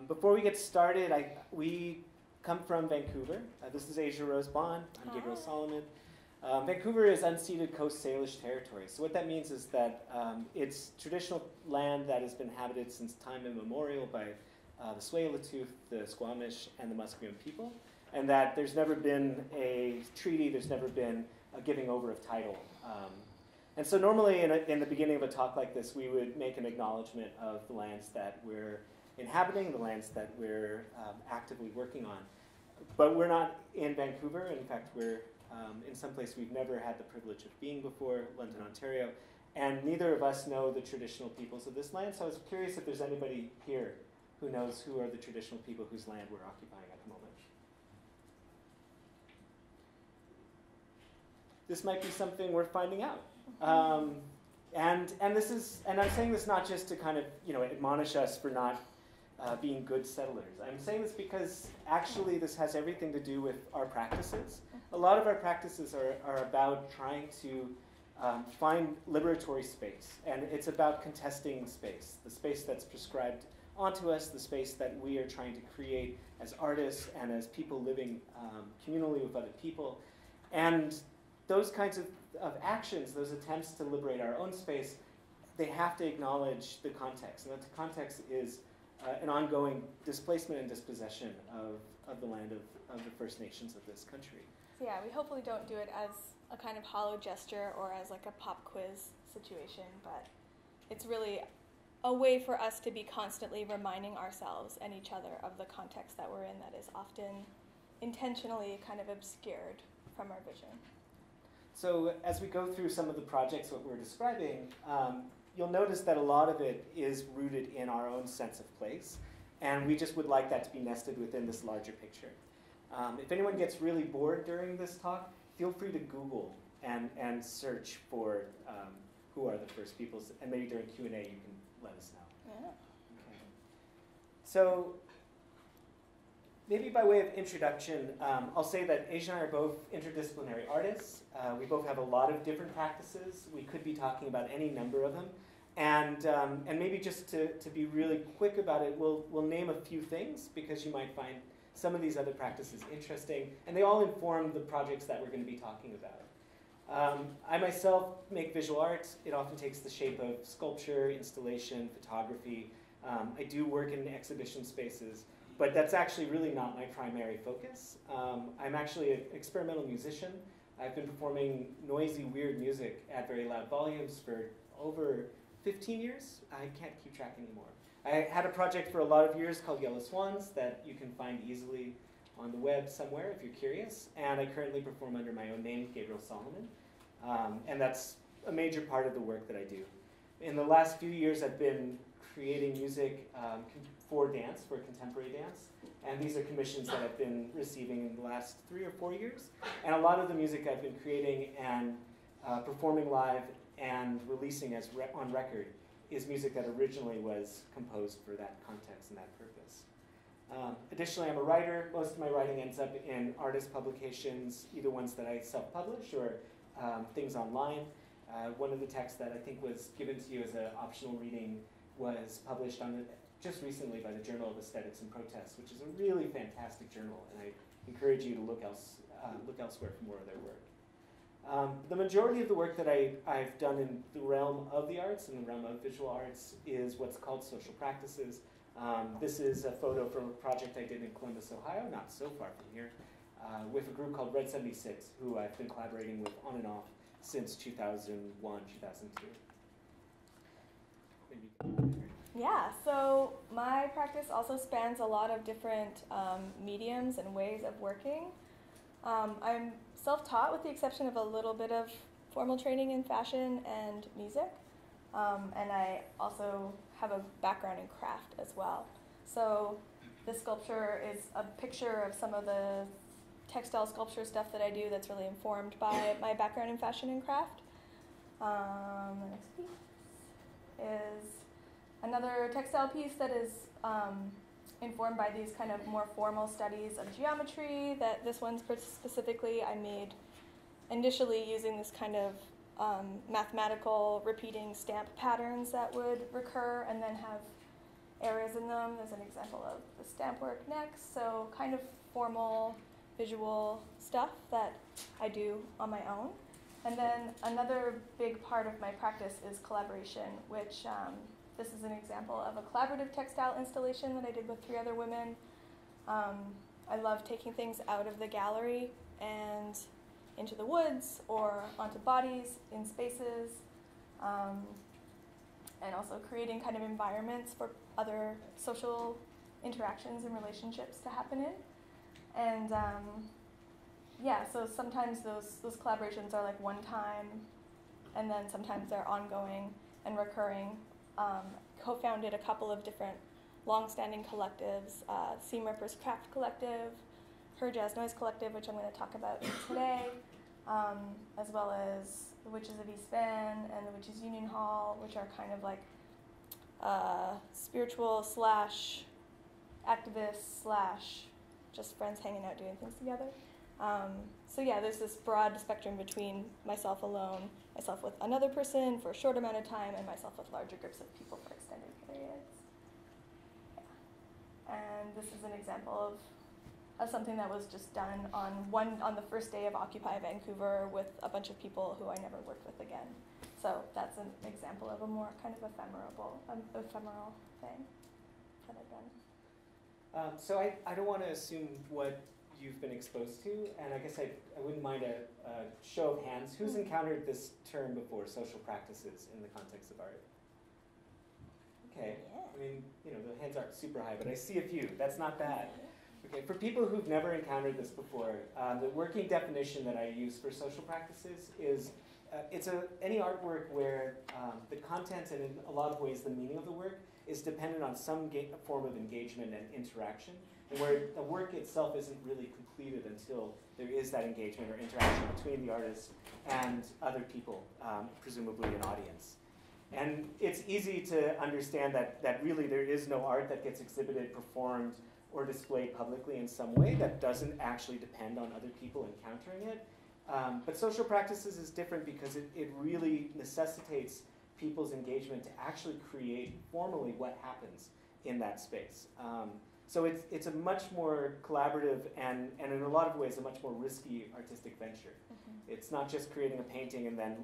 Before we get started, we come from Vancouver. This is Asia Rose Bond. I'm Gabriel Saloman. Vancouver is unceded Coast Salish territory. So what that means is that it's traditional land that has been inhabited since time immemorial by the Tsleil-Waututh, the Squamish, and the Musqueam people, and that there's never been a treaty, there's never been a giving over of title. And so normally in the beginning of a talk like this, we would make an acknowledgement of the lands that we're inhabiting, the lands that we're actively working on. But we're not in Vancouver. In fact, we're in some place we've never had the privilege of being before, London, Ontario. And neither of us know the traditional peoples of this land. So I was curious if there's anybody here who knows who are the traditional people whose land we're occupying at the moment. This might be something worth finding out. And I'm saying this not just to kind of admonish us for not being good settlers. I'm saying this because actually this has everything to do with our practices. A lot of our practices are about trying to find liberatory space, and it's about contesting space, the space that's prescribed onto us, the space that we are trying to create as artists and as people living communally with other people. And those kinds of actions, those attempts to liberate our own space, they have to acknowledge the context. And that the context is an ongoing displacement and dispossession of the land of the First Nations of this country. So yeah, we hopefully don't do it as a kind of hollow gesture or as like a pop quiz situation, but it's really a way for us to be constantly reminding ourselves and each other of the context that we're in that is often intentionally kind of obscured from our vision. So as we go through some of the projects, what we're describing, you'll notice that a lot of it is rooted in our own sense of place, and we just would like that to be nested within this larger picture. If anyone gets really bored during this talk, feel free to Google and search for who are the first peoples, and maybe during Q&A you can let us know. Yeah. Okay. So maybe by way of introduction, I'll say that Asia and I are both interdisciplinary artists. We both have a lot of different practices. We could be talking about any number of them. And maybe just to be really quick about it, we'll name a few things because you might find some of these other practices interesting, and they all inform the projects that we're going to be talking about. I myself make visual art. It often takes the shape of sculpture, installation, photography. I do work in exhibition spaces, but that's actually really not my primary focus. I'm actually an experimental musician. I've been performing noisy, weird music at very loud volumes for over 15 years. I can't keep track anymore. I had a project for a lot of years called Yellow Swans that you can find easily on the web somewhere if you're curious. And I currently perform under my own name, Gabriel Saloman. And that's a major part of the work that I do. In the last few years, I've been creating music for dance, for contemporary dance. And these are commissions that I've been receiving in the last 3 or 4 years. And a lot of the music I've been creating and performing live and releasing as on record is music that originally was composed for that context and that purpose. Additionally, I'm a writer. Most of my writing ends up in artist publications, either ones that I self-publish or things online. One of the texts that I think was given to you as an optional reading was published just recently by the Journal of Aesthetics and Protest, which is a really fantastic journal, and I encourage you to look elsewhere for more of their work. The majority of the work that I've done in the realm of the arts, in the realm of visual arts, is what's called social practices. This is a photo from a project I did in Columbus, Ohio, not so far from here, with a group called Red 76, who I've been collaborating with on and off since 2001, 2002. Yeah, so my practice also spans a lot of different mediums and ways of working. I'm self-taught with the exception of a little bit of formal training in fashion and music. And I also have a background in craft as well. So this sculpture is a picture of some of the textile sculpture stuff that I do that's really informed by my background in fashion and craft. The next piece is another textile piece that is informed by these kind of more formal studies of geometry. That this one specifically I made initially using this kind of mathematical repeating stamp patterns that would recur and then have areas in them. There's an example of the stamp work next, so kind of formal visual stuff that I do on my own. And then another big part of my practice is collaboration, which this is an example of a collaborative textile installation that I did with 3 other women. I love taking things out of the gallery and into the woods or onto bodies in spaces, and also creating kind of environments for other social interactions and relationships to happen in. And yeah, so sometimes those collaborations are like one time, and then sometimes they're ongoing and recurring. Co-founded a couple of different long-standing collectives, Seam Rippers Craft Collective, Her Jazz Noise Collective, which I'm going to talk about today, as well as the Witches of East Van and the Witches Union Hall, which are kind of like spiritual / activist / just friends hanging out doing things together. So yeah, there's this broad spectrum between myself alone, myself with another person for a short amount of time, and myself with larger groups of people for extended periods. Yeah. And this is an example of something that was just done on the first day of Occupy Vancouver with a bunch of people who I never worked with again. So that's an example of a more kind of ephemeral thing that I've done. So I don't want to assume what you've been exposed to, and I guess I wouldn't mind a show of hands. Who's encountered this term before, social practices, in the context of art? Okay, yeah. I mean, you know, the hands aren't super high, but I see a few. That's not bad. Okay, for people who've never encountered this before, the working definition that I use for social practices is it's any artwork where the content and in a lot of ways the meaning of the work is dependent on some form of engagement and interaction, and where the work itself isn't really completed until there is that engagement or interaction between the artist and other people, presumably an audience. And it's easy to understand that really there is no art that gets exhibited, performed, or displayed publicly in some way that doesn't actually depend on other people encountering it. But social practices is different because it really necessitates people's engagement to actually create formally what happens in that space. So it's a much more collaborative and in a lot of ways a much more risky artistic venture. Mm-hmm. It's not just creating a painting and then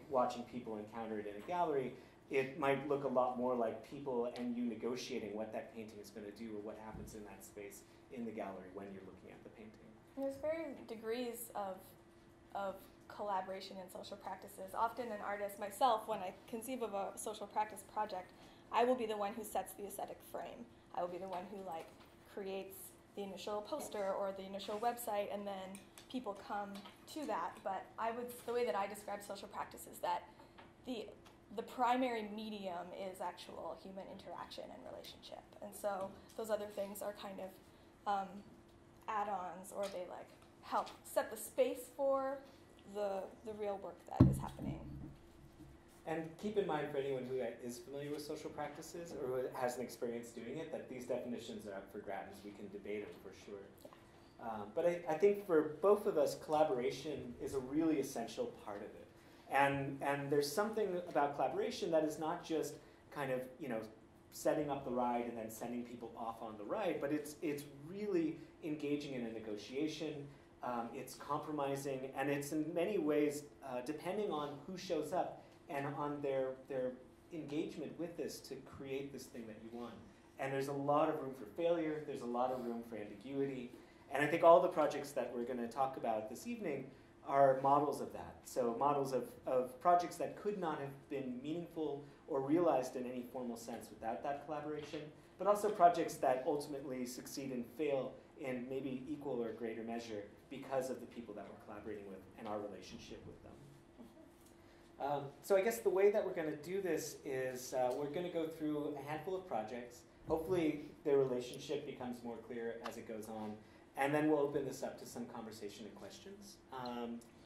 watching people encounter it in a gallery. It might look a lot more like people and you negotiating what that painting is going to do or what happens in that space in the gallery when you're looking at the painting. There's varying degrees of collaboration in social practices. Often an artist, myself, when I conceive of a social practice project, I will be the one who sets the aesthetic frame. I will be the one who creates the initial poster or the initial website, and then people come to that. But the way that I describe social practice is that the primary medium is actual human interaction and relationship. And so those other things are kind of add-ons, or they help set the space for the real work that is happening. And keep in mind, for anyone who is familiar with social practices or who has an experience doing it, that these definitions are up for grabs. We can debate them for sure. But I think for both of us, collaboration is a really essential part of it. And there's something about collaboration that is not just kind of, setting up the ride and then sending people off on the ride, but it's really engaging in a negotiation. It's compromising, and it's in many ways, depending on who shows up and on their engagement with this to create this thing that you want. And there's a lot of room for failure, there's a lot of room for ambiguity, and I think all the projects that we're going to talk about this evening are models of that. So models of projects that could not have been meaningful or realized in any formal sense without that collaboration, but also projects that ultimately succeed and fail in maybe equal or greater measure because of the people that we're collaborating with and our relationship with them. So I guess the way that we're going to do this is we're going to go through a handful of projects. Hopefully their relationship becomes more clear as it goes on. And then we'll open this up to some conversation and questions.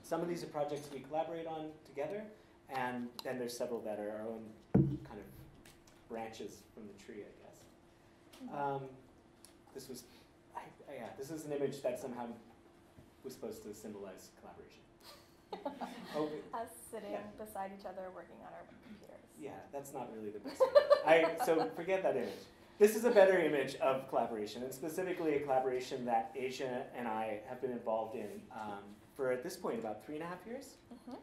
Some of these are projects we collaborate on together, and then there's several that are our own kind of branches from the tree, I guess. This is an image that somehow was supposed to symbolize collaboration. Us sitting beside each other working on our computers. Yeah, that's not really the best image. So forget that image. This is a better image of collaboration, and specifically a collaboration that Asia and I have been involved in for, at this point, about 3.5 years. Mm-hmm.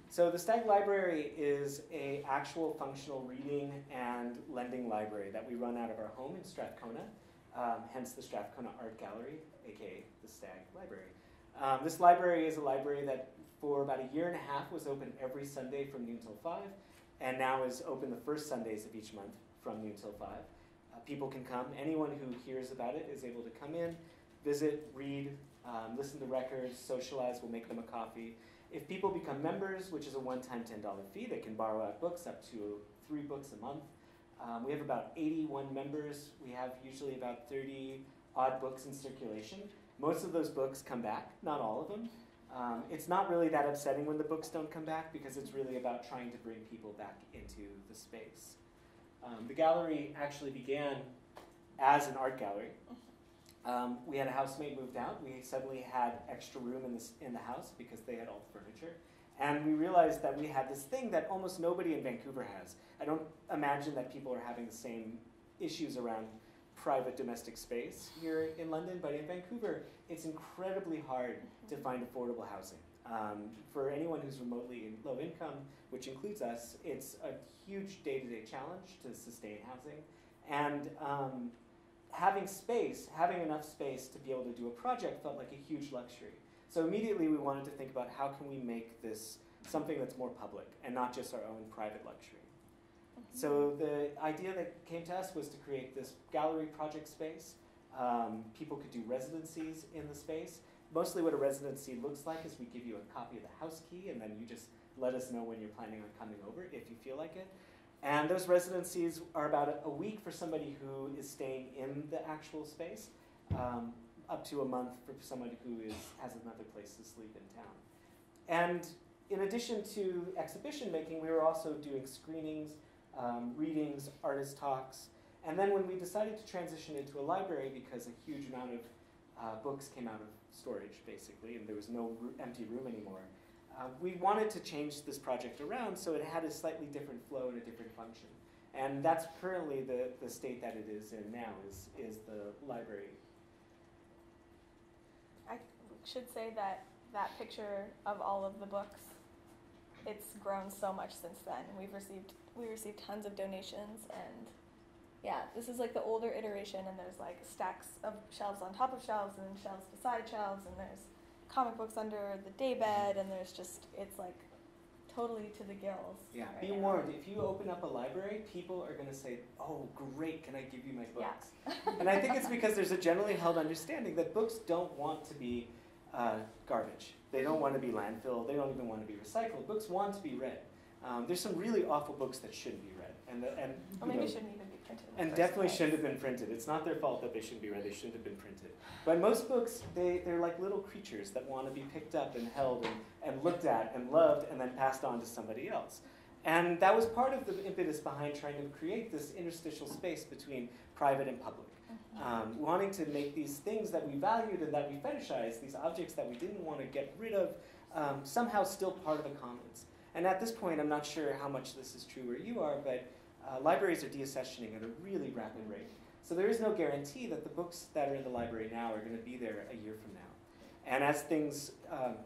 So the STAG Library is an actual functional reading and lending library that we run out of our home in Strathcona, hence the Strathcona Art Gallery, aka the STAG Library. This library is a library that for about 1.5 years was open every Sunday from noon till 5, and now is open the first Sundays of each month from noon till 5. People can come. Anyone who hears about it is able to come in, visit, read, listen to records, socialize. We'll make them a coffee. If people become members, which is a one-time $10 fee, they can borrow out books up to 3 books a month. We have about 81 members. We have usually about 30 odd books in circulation. Most of those books come back, not all of them. It's not really that upsetting when the books don't come back because it's really about trying to bring people back into the space. The gallery actually began as an art gallery. We had a housemate moved out. We suddenly had extra room in the house because they had all the furniture. And we realized that we had this thing that almost nobody in Vancouver has. I don't imagine that people are having the same issues around private domestic space here in London, but in Vancouver, it's incredibly hard to find affordable housing. For anyone who's remotely low income, which includes us, it's a huge day-to-day challenge to sustain housing. And having enough space to be able to do a project felt like a huge luxury. So immediately we wanted to think about how can we make this something that's more public and not just our own private luxury. Mm-hmm. So the idea that came to us was to create this gallery project space. People could do residencies in the space. Mostly what a residency looks like is we give you a copy of the house key and then you just let us know when you're planning on coming over if you feel like it. And those residencies are about a week for somebody who is staying in the actual space, up to a month for somebody who has another place to sleep in town. And in addition to exhibition making, we were also doing screenings, readings, artist talks. And then when we decided to transition into a library because a huge amount of books came out of storage, basically, and there was no empty room anymore, we wanted to change this project around so it had a slightly different flow and a different function. And that's currently the state that it is in now, is the library. I should say that that picture of all of the books, it's grown so much since then. We received tons of donations, and yeah, this is like the older iteration, and there's like stacks of shelves on top of shelves and shelves beside shelves, and there's comic books under the daybed, and there's just, it's like totally to the gills. Yeah, right be now. warned, if you open up a library, people are going to say, oh, great, can I give you my books? Yeah. And I think it's because there's a generally held understanding that books don't want to be garbage. They don't want to be landfill. They don't even want to be recycled. Books want to be read. There's some really awful books that shouldn't be read. Or maybe shouldn't even be printed. And definitely shouldn't have been printed. It's not their fault that they shouldn't be read. They shouldn't have been printed. But most books, they're like little creatures that want to be picked up and held and looked at and loved and then passed on to somebody else. And that was part of the impetus behind trying to create this interstitial space between private and public. Wanting to make these things that we valued and that we fetishized, these objects that we didn't want to get rid of, somehow still part of the commons. And at this point, I'm not sure how much this is true where you are, but libraries are deaccessioning at a really rapid rate. So there is no guarantee that the books that are in the library now are going to be there a year from now. And as things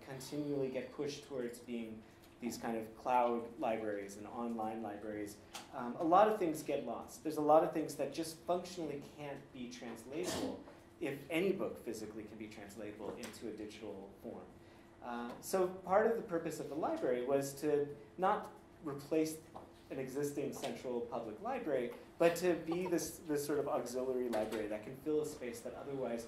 continually get pushed towards being these kind of cloud libraries and online libraries, a lot of things get lost. There's a lot of things that just functionally can't be translatable if any book physically can be translatable into a digital form. So part of the purpose of the library was to not replace an existing central public library, but to be this sort of auxiliary library that can fill a space that otherwise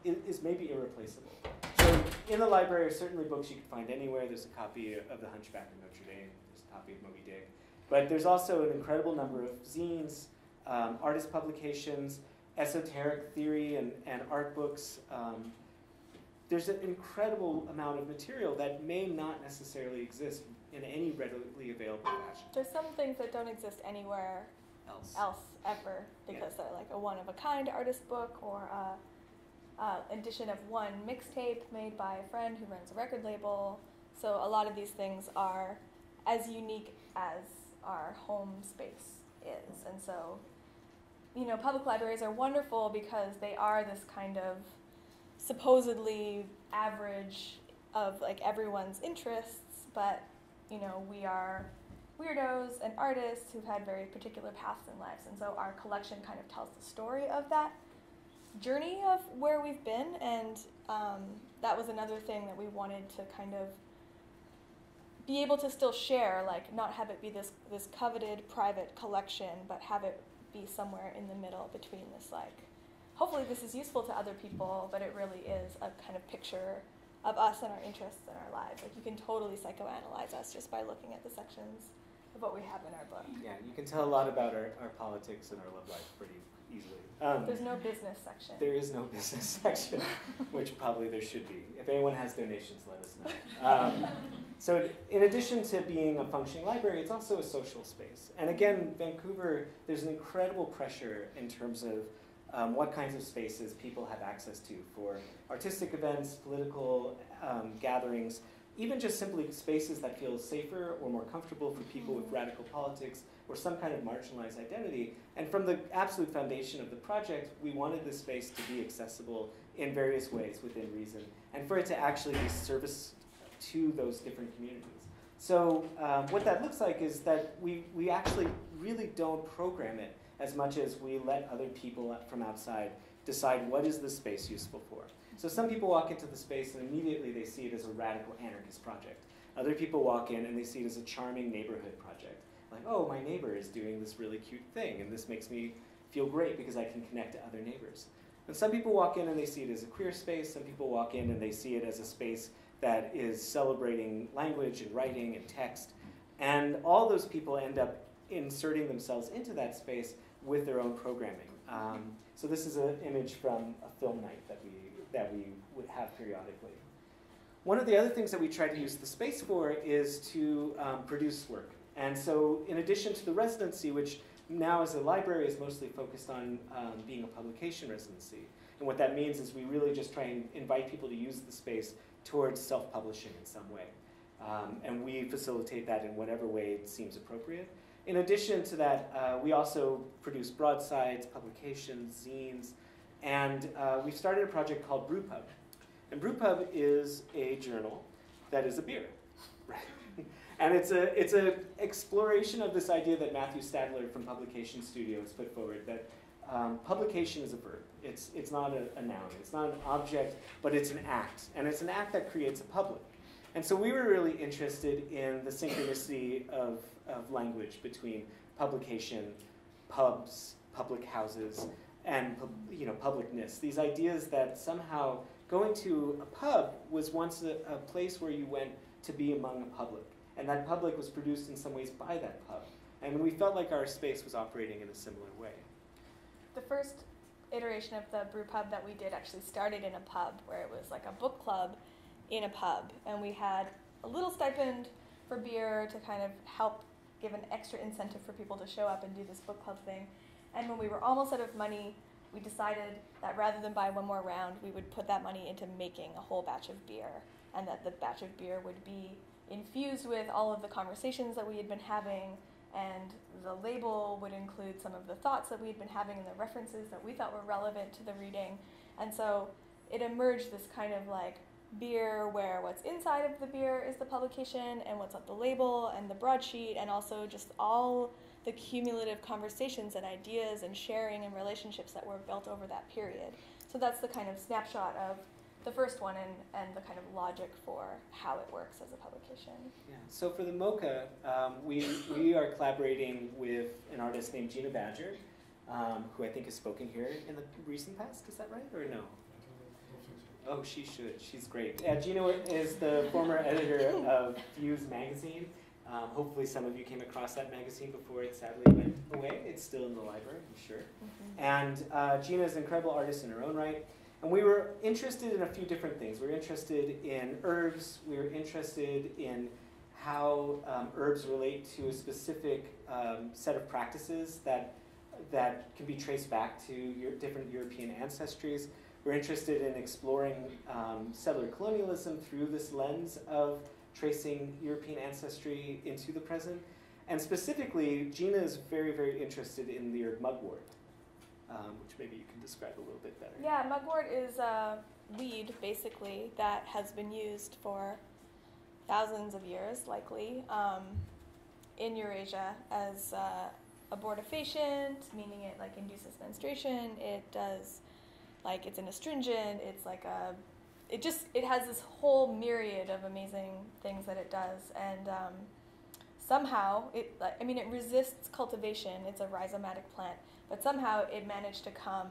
is maybe irreplaceable. So in the library are certainly books you can find anywhere. There's a copy of The Hunchback of Notre Dame. There's a copy of Moby Dick. But there's also an incredible number of zines, artist publications, esoteric theory and art books. There's an incredible amount of material that may not necessarily exist in any readily available fashion. There's some things that don't exist anywhere else ever because they're like a one-of-a-kind artist book or a edition of one mixtape made by a friend who runs a record label. So a lot of these things are as unique as our home space is. And so you know, public libraries are wonderful because they are this kind of supposedly average of like everyone's interests, but you know, we are weirdos and artists who've had very particular paths in lives, and so our collection kind of tells the story of that journey of where we've been, and that was another thing that we wanted to kind of be able to still share, like not have it be this coveted private collection, but have it be somewhere in the middle between this, like, hopefully this is useful to other people, but it really is a kind of picture of us and our interests and our lives. Like, you can totally psychoanalyze us just by looking at the sections of what we have in our book. Yeah, you can tell a lot about our politics and our love life pretty easily. There's no business section. There is no business section, which probably there should be. If anyone has donations, let us know. So in addition to being a functioning library, it's also a social space. And again, Vancouver, there's an incredible pressure in terms of what kinds of spaces people have access to for artistic events, political gatherings, even just simply spaces that feel safer or more comfortable for people with radical politics or some kind of marginalized identity. And from the absolute foundation of the project, we wanted this space to be accessible in various ways within reason, and for it to actually be service to those different communities. So what that looks like is that we actually really don't program it as much as we let other people from outside decide what is this space useful for. So some people walk into the space and immediately they see it as a radical anarchist project. Other people walk in and they see it as a charming neighborhood project. Like, oh, my neighbor is doing this really cute thing, and this makes me feel great because I can connect to other neighbors. And some people walk in and they see it as a queer space. Some people walk in and they see it as a space that is celebrating language and writing and text. And all those people end up inserting themselves into that space with their own programming. So this is an image from a film night that we would have periodically. One of the other things that we try to use the space for is to produce work. And so in addition to the residency, which now as a library is mostly focused on being a publication residency, and what that means is we really just try and invite people to use the space towards self-publishing in some way. And we facilitate that in whatever way it seems appropriate. In addition to that, we also produce broadsides, publications, zines, and we've started a project called Brewpub. And Brewpub is a journal that is a beer, right? And it's an exploration of this idea that Matthew Stadler from Publication Studios put forward, that publication is a verb. It's not a noun. It's not an object, but it's an act. And it's an act that creates a public. And so we were really interested in the synchronicity of language between publication, pubs, public houses, and publicness. These ideas that somehow going to a pub was once a place where you went to be among a public. And that public was produced in some ways by that pub. And we felt like our space was operating in a similar way. The first iteration of the Brewpub that we did actually started in a pub, where it was like a book club in a pub. And we had a little stipend for beer to kind of help give an extra incentive for people to show up and do this book club thing. And when we were almost out of money, we decided that rather than buy one more round, we would put that money into making a whole batch of beer, and that the batch of beer would be infused with all of the conversations that we had been having, and the label would include some of the thoughts that we had been having and the references that we thought were relevant to the reading. And so it emerged this kind of like beer where what's inside of the beer is the publication and what's on the label and the broadsheet, and also just all the cumulative conversations and ideas and sharing and relationships that were built over that period. So that's the kind of snapshot of the first one and the kind of logic for how it works as a publication. Yeah. So for the MoCA, we are collaborating with an artist named Gina Badger, who I think has spoken here in the recent past. Is that right, or no? Oh, she should. She's great. Yeah, Gina is the former editor of Fuse magazine. Hopefully some of you came across that magazine before it sadly went away. It's still in the library, I'm sure. Mm-hmm. And Gina is an incredible artist in her own right. And we were interested in a few different things. We were interested in herbs. We were interested in how herbs relate to a specific set of practices that can be traced back to different European ancestries. We're interested in exploring settler colonialism through this lens of tracing European ancestry into the present. And specifically, Gina is very, very interested in the herb mugwort. which maybe you can describe a little bit better. Yeah, mugwort is a weed, basically, that has been used for thousands of years, likely, in Eurasia as abortifacient, meaning it like induces menstruation. It does, like, it's an astringent. It's like it has this whole myriad of amazing things that it does, and somehow it resists cultivation. It's a rhizomatic plant, but somehow it managed to come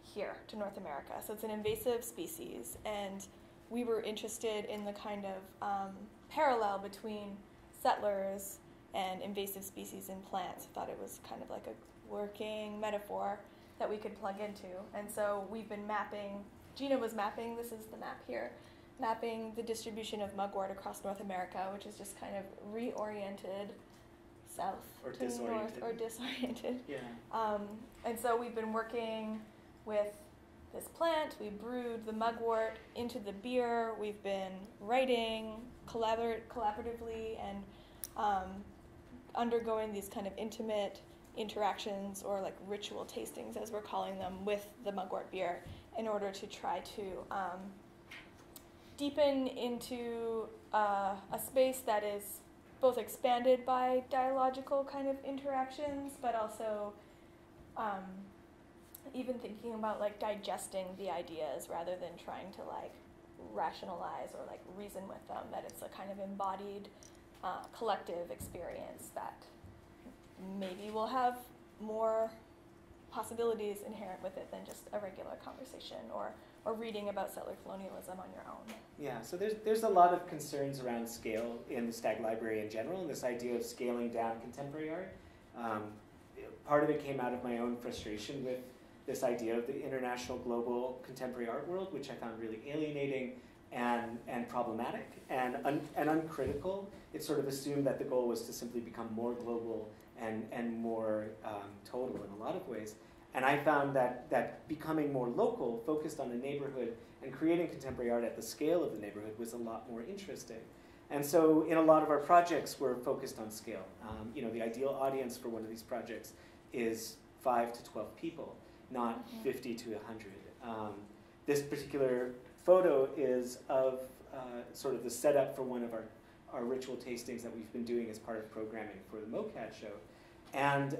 here to North America. So it's an invasive species, and we were interested in the kind of parallel between settlers and invasive species in plants. I thought it was kind of like a working metaphor that we could plug into. And so we've been mapping, Gina was mapping, this is the map here, mapping the distribution of mugwort across North America, which is just kind of reoriented south or to disoriented. north, or disoriented. Yeah. And so we've been working with this plant. We brewed the mugwort into the beer. We've been writing collaboratively and undergoing these kind of intimate interactions, or like ritual tastings, as we're calling them, with the mugwort beer in order to try to deepen into a space that is both expanded by dialogical kind of interactions, but also even thinking about like digesting the ideas rather than trying to like rationalize or like reason with them, that it's a kind of embodied collective experience that maybe will have more possibilities inherent with it than just a regular conversation or reading about settler colonialism on your own. Yeah, so there's a lot of concerns around scale in the STAG Library in general, and this idea of scaling down contemporary art. Part of it came out of my own frustration with this idea of the international global contemporary art world, which I found really alienating and problematic and uncritical. It sort of assumed that the goal was to simply become more global and more total in a lot of ways. And I found that becoming more local, focused on a neighborhood, and creating contemporary art at the scale of the neighborhood was a lot more interesting. And so in a lot of our projects, we're focused on scale. The ideal audience for one of these projects is 5 to 12 people, not 50 to 100. This particular photo is of sort of the setup for one of our ritual tastings that we've been doing as part of programming for the MoCAD show. And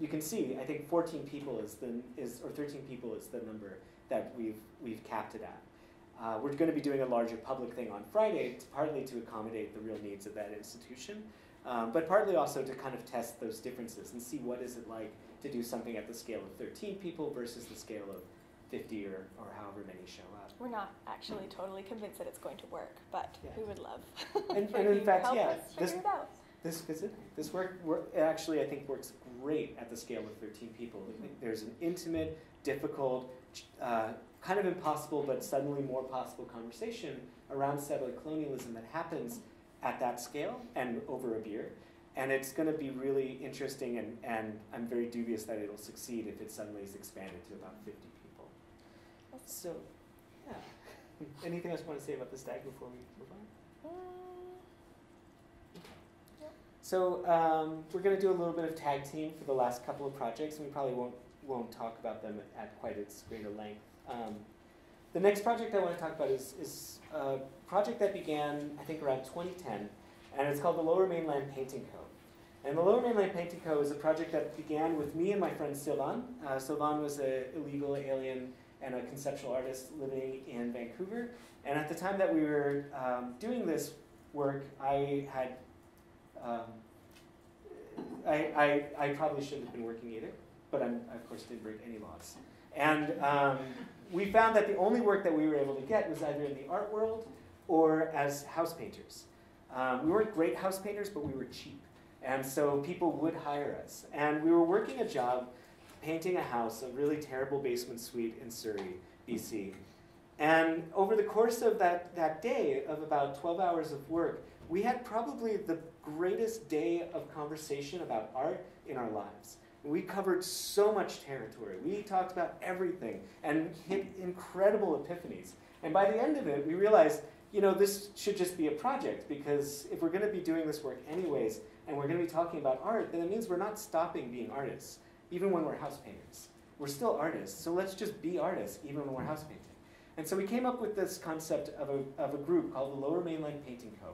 you can see, I think 14 people or 13 people is the number that we've capped it at. We're going to be doing a larger public thing on Friday, partly to accommodate the real needs of that institution, but partly also to kind of test those differences and see what is it like to do something at the scale of 13 people versus the scale of 50 or however many show up. We're not actually totally convinced that it's going to work, but we would love and for in you fact, to help yeah, us figure it out. This work actually I think works great at the scale of 13 people. There's an intimate, difficult, kind of impossible but suddenly more possible conversation around settler colonialism that happens at that scale and over a beer. And it's going to be really interesting, and I'm very dubious that it'll succeed if it suddenly is expanded to about 50 people. So, yeah. Anything else you want to say about the STAG before we move on? So we're going to do a little bit of tag team for the last couple of projects, and we probably won't talk about them at quite its greater length. The next project I want to talk about is a project that began, I think, around 2010, and it's called the Lower Mainland Painting Co. And the Lower Mainland Painting Co. is a project that began with me and my friend Sylvain. Sylvain was an illegal alien and a conceptual artist living in Vancouver. And at the time that we were doing this work, I had I probably shouldn't have been working either, but I, of course, didn't break any laws. And we found that the only work that we were able to get was either in the art world or as house painters. We weren't great house painters, but we were cheap. And so people would hire us. And we were working a job painting a house, a really terrible basement suite in Surrey, BC. And over the course of that day of about 12 hours of work, we had probably the greatest day of conversation about art in our lives. We covered so much territory. We talked about everything and hit incredible epiphanies. And by the end of it, we realized, this should just be a project, because if we're going to be doing this work anyways, and we're going to be talking about art, then it means we're not stopping being artists, even when we're house painters. we're still artists, so let's just be artists even when we're house painting. And so we came up with this concept of a group called the Lower Mainland Painting Co.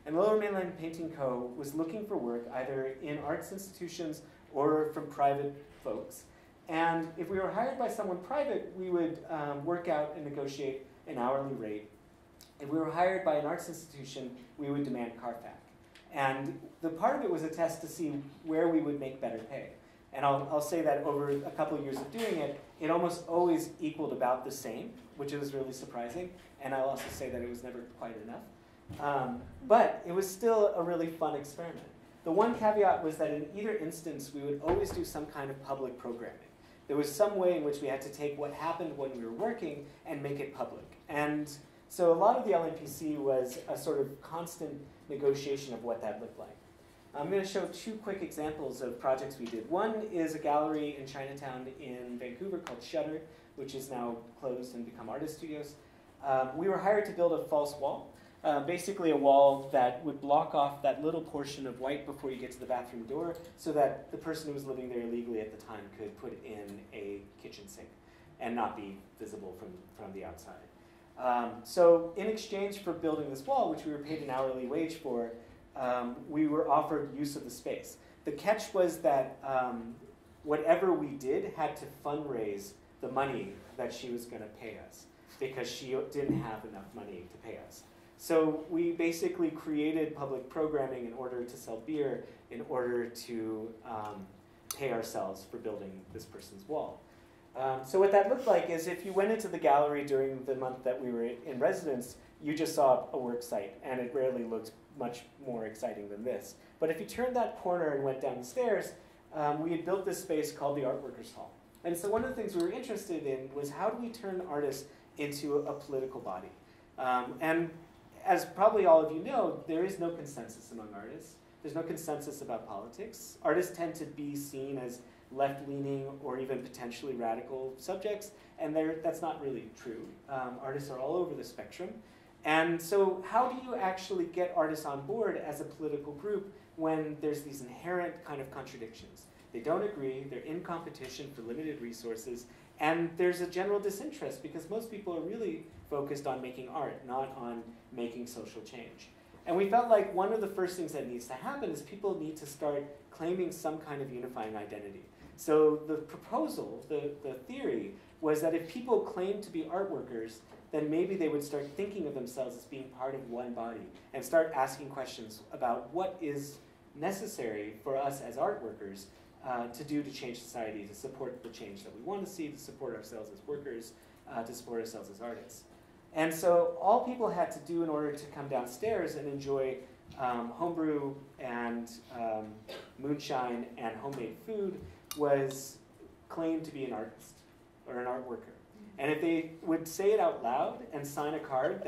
And the Lower Mainland Painting Co. was looking for work either in arts institutions or from private folks. And if we were hired by someone private, we would work out and negotiate an hourly rate. If we were hired by an arts institution, we would demand Carfax. And the part of it was a test to see where we would make better pay. And I'll say that over a couple of years of doing it, it almost always equaled about the same, which was really surprising. And I'll also say that it was never quite enough. But it was still a really fun experiment. The one caveat was that in either instance, we would always do some kind of public programming. There was some way in which we had to take what happened when we were working and make it public. And so a lot of the LMPC was a sort of constant negotiation of what that looked like. I'm going to show two quick examples of projects we did. One is a gallery in Chinatown in Vancouver called Shutter, which is now closed and become artist studios. We were hired to build a false wall, basically a wall that would block off that little portion of white before you get to the bathroom door so that the person who was living there illegally at the time could put in a kitchen sink and not be visible from the outside. So in exchange for building this wall, which we were paid an hourly wage for, we were offered use of the space. The catch was that whatever we did had to fundraise the money that she was going to pay us because she didn't have enough money to pay us. So we basically created public programming in order to sell beer, in order to pay ourselves for building this person's wall. So what that looked like is if you went into the gallery during the month that we were in residence, you just saw a work site, and it rarely looked much more exciting than this. But if you turned that corner and went down the stairs, we had built this space called the Art Workers Hall. And so one of the things we were interested in was how do we turn artists into a political body? And as probably all of you know, there is no consensus among artists. There's no consensus about politics. Artists tend to be seen as left-leaning or even potentially radical subjects, and that's not really true. Artists are all over the spectrum. And so how do you actually get artists on board as a political group when there's these inherent kind of contradictions? They don't agree, they're in competition for limited resources, and there's a general disinterest because most people are really focused on making art, not on making social change. And we felt like one of the first things that needs to happen is people need to start claiming some kind of unifying identity. So the proposal, the theory, was that if people claimed to be art workers, then maybe they would start thinking of themselves as being part of one body and start asking questions about what is necessary for us as art workers to do to change society, to support the change that we want to see, to support ourselves as workers, to support ourselves as artists. And so all people had to do in order to come downstairs and enjoy homebrew and moonshine and homemade food was claim to be an artist or an art worker. And if they would say it out loud and sign a card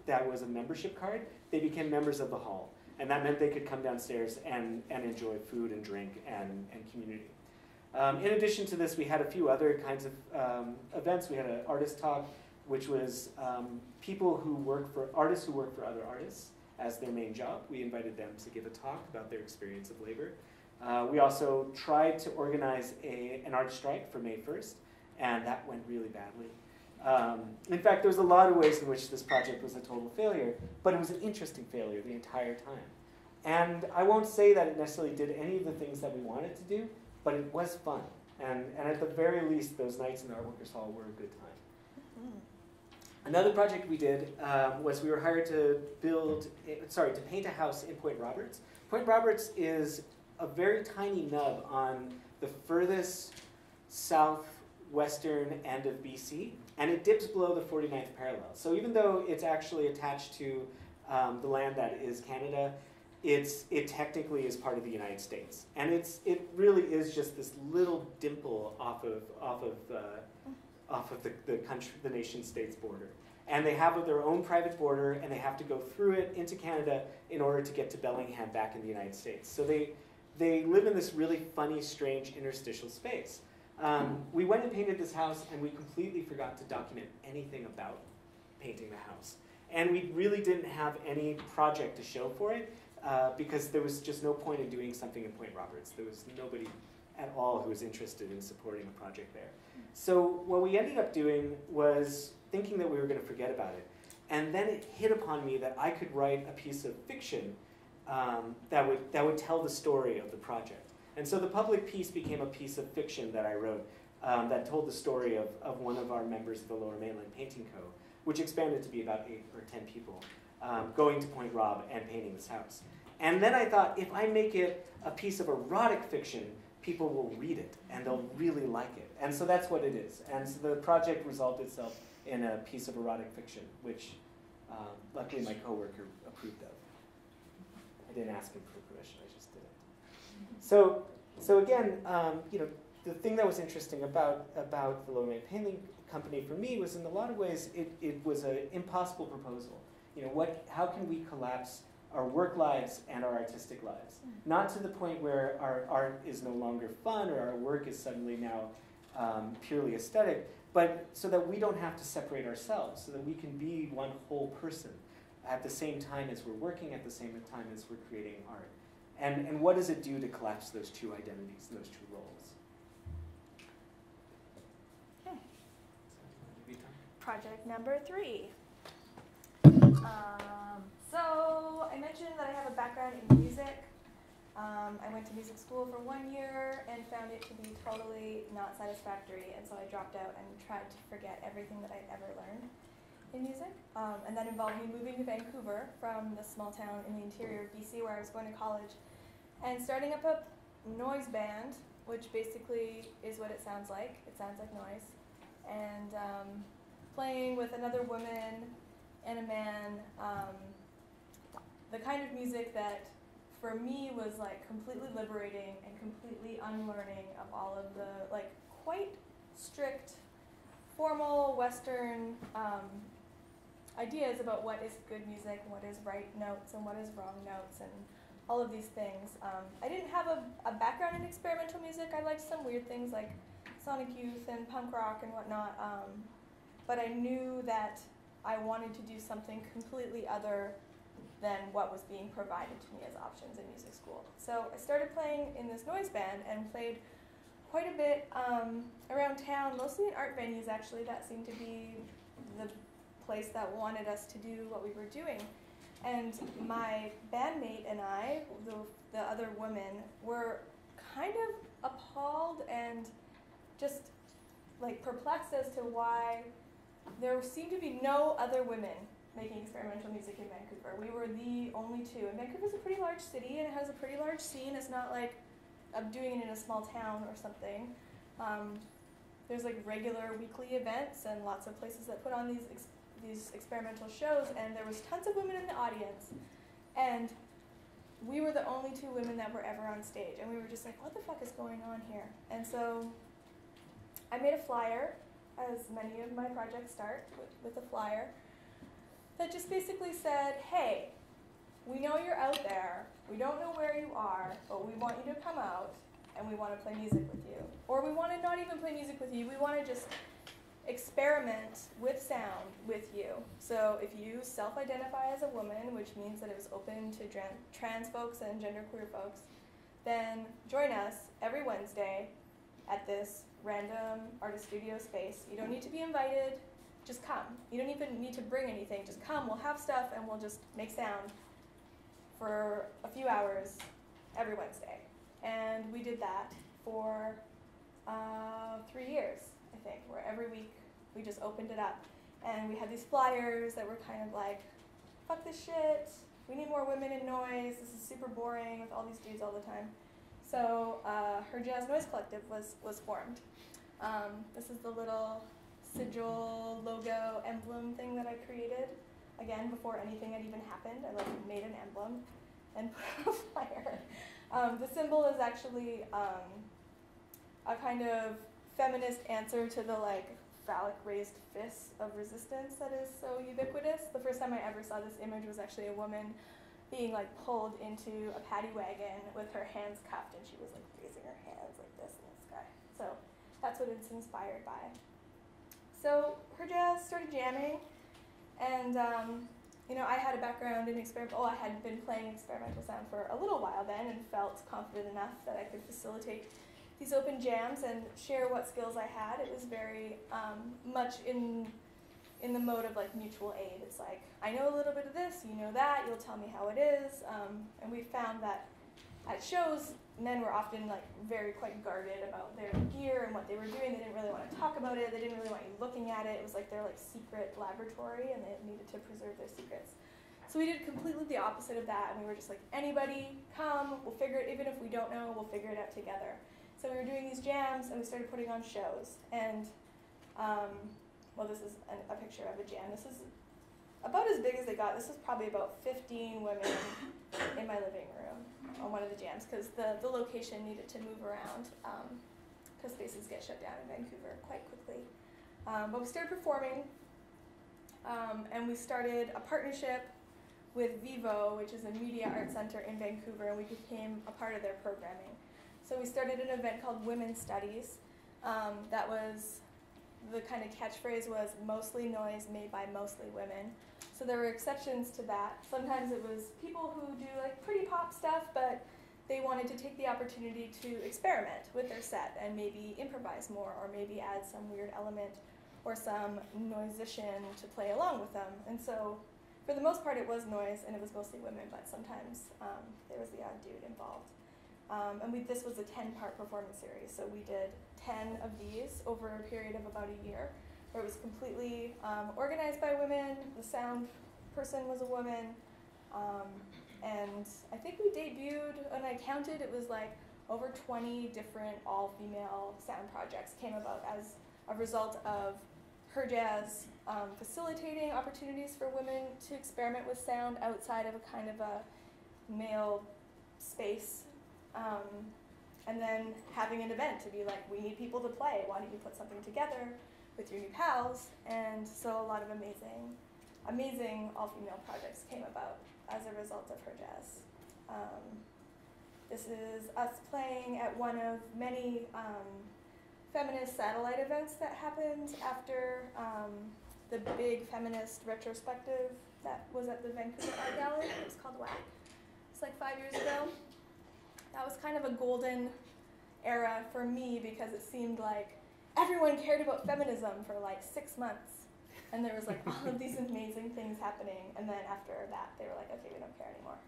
that was a membership card, they became members of the hall. And that meant they could come downstairs and enjoy food and drink and community. In addition to this, we had a few other kinds of events. We had an artist talk, which was artists who work for other artists as their main job. We invited them to give a talk about their experience of labor. We also tried to organize an art strike for May 1st, and that went really badly. In fact, there was a lot of ways in which this project was a total failure, but it was an interesting failure the entire time. And I won't say that it necessarily did any of the things that we wanted to do, but it was fun. And at the very least, those nights in the Art Workers Hall were a good time. Mm-hmm. Another project we did was we were hired to paint a house in Point Roberts. Point Roberts is a very tiny nub on the furthest southwestern end of BC, and it dips below the 49th parallel. So even though it's actually attached to the land that is Canada, it technically is part of the United States. And it really is just this little dimple off of the country, the nation state's border. And they have their own private border, and they have to go through it into Canada in order to get to Bellingham back in the United States. So they live in this really funny, strange interstitial space. We went and painted this house, and we completely forgot to document anything about painting the house. And we really didn't have any project to show for it because there was just no point in doing something in Point Roberts. There was nobody at all who was interested in supporting a project there. So what we ended up doing was thinking that we were going to forget about it. And then it hit upon me that I could write a piece of fiction that would tell the story of the project. And so the public piece became a piece of fiction that I wrote that told the story of one of our members of the Lower Mainland Painting Co, which expanded to be about 8 or 10 people, going to Point Rob and painting this house. And then I thought, if I make it a piece of erotic fiction, people will read it, and they'll really like it. And so that's what it is. And so the project resolved itself in a piece of erotic fiction, which luckily my coworker approved of. I didn't ask him for permission, I just did it. So again, the thing that was interesting about the Lower Mainland Painting Company for me was, in a lot of ways, it was an impossible proposal. How can we collapse our work lives and our artistic lives? Not to the point where our art is no longer fun or our work is suddenly now purely aesthetic, but so that we don't have to separate ourselves, so that we can be one whole person at the same time as we're working, at the same time as we're creating art. And what does it do to collapse those two identities and those two roles? Okay. Project number 3. So I mentioned that I have a background in music. I went to music school for 1 year and found it to be totally not satisfactory, and so I dropped out and tried to forget everything that I'd ever learned in music. And that involved me moving to Vancouver from the small town in the interior of BC where I was going to college, and starting up a noise band, which basically is what it sounds like. It sounds like noise. And playing with another woman and a man, the kind of music that for me was like completely liberating and completely unlearning of all of the like quite strict, formal Western ideas about what is good music and what is right notes and what is wrong notes and all of these things. I didn't have a background in experimental music. I liked some weird things like Sonic Youth and punk rock and whatnot, but I knew that I wanted to do something completely other than what was being provided to me as options in music school. So I started playing in this noise band and played quite a bit around town, mostly in art venues actually. That seemed to be the place that wanted us to do what we were doing. And my bandmate and I, the other women, were kind of appalled and just like perplexed as to why there seemed to be no other women making experimental music in Vancouver. We were the only two. And Vancouver's a pretty large city and it has a pretty large scene. It's not like I'm doing it in a small town or something. There's like regular weekly events and lots of places that put on these experimental shows, and there was tons of women in the audience. And we were the only 2 women that were ever on stage. And we were just like, what the fuck is going on here? And so I made a flyer, as many of my projects start with a flyer, that just basically said, hey, we know you're out there, we don't know where you are, but we want you to come out and we want to play music with you. Or we want to not even play music with you, we want to just experiment with sound with you. So if you self-identify as a woman, which means that it was open to trans folks and genderqueer folks, then join us every Wednesday at this random artist studio space. You don't need to be invited, just come. You don't even need to bring anything, just come. We'll have stuff and we'll just make sound for a few hours every Wednesday. And we did that for 3 years, I think, where every week we just opened it up. And we had these flyers that were kind of like, fuck this shit, we need more women in noise, this is super boring with all these dudes all the time. So Her Jazz Noise Collective was formed. This is the little sigil, logo, emblem thing that I created. Again, before anything had even happened, I made an emblem and put a flyer. The symbol is actually a kind of feminist answer to the phallic raised fists of resistance that is so ubiquitous. The first time I ever saw this image was actually a woman being pulled into a paddy wagon with her hands cuffed, and she was raising her hands like this in the sky. So that's what it's inspired by. So Her Jazz started jamming, and I had a background in I had been playing experimental sound for a little while then and felt confident enough that I could facilitate these open jams and share what skills I had. It was very much in the mode of like mutual aid. It's like, I know a little bit of this, you know that, you'll tell me how it is. And we found that at shows, men were often like quite guarded about their gear and what they were doing. They didn't really want to talk about it. They didn't really want you looking at it. It was like their like secret laboratory, and they needed to preserve their secrets. So we did completely the opposite of that, and we were just like, anybody come, we'll figure it, even if we don't know, we'll figure it out together. So we were doing these jams, and we started putting on shows. And, well, this is a picture of a jam. This is about as big as they got. This is probably about 15 women in my living room on one of the jams, because the location needed to move around, because spaces get shut down in Vancouver quite quickly. But we started performing, and we started a partnership with Vivo, which is a media art center in Vancouver, and we became a part of their programming. So we started an event called Women's Studies. That was, the kind of catchphrase was mostly noise made by mostly women. So there were exceptions to that. Sometimes it was people who do like pretty pop stuff, but they wanted to take the opportunity to experiment with their set and maybe improvise more, or maybe add some weird element or some musician to play along with them. And so for the most part it was noise, and it was mostly women, but sometimes there was the odd dude involved. And this was a 10-part performance series, so we did 10 of these over a period of about a year, where it was completely organized by women. The sound person was a woman, and I think we debuted, and I counted, it was like over 20 different all-female sound projects came about as a result of Her Jazz facilitating opportunities for women to experiment with sound outside of a kind of a male space. And then having an event to be like, we need people to play, why don't you put something together with your new pals? And so a lot of amazing all-female projects came about as a result of Her Jazz. This is us playing at one of many feminist satellite events that happened after the big feminist retrospective that was at the Vancouver Art Gallery. It was called WAC. It's like 5 years ago. That was kind of a golden era for me, because it seemed like everyone cared about feminism for like 6 months. And there was like all of these amazing things happening. And then after that, they were like, okay, we don't care anymore.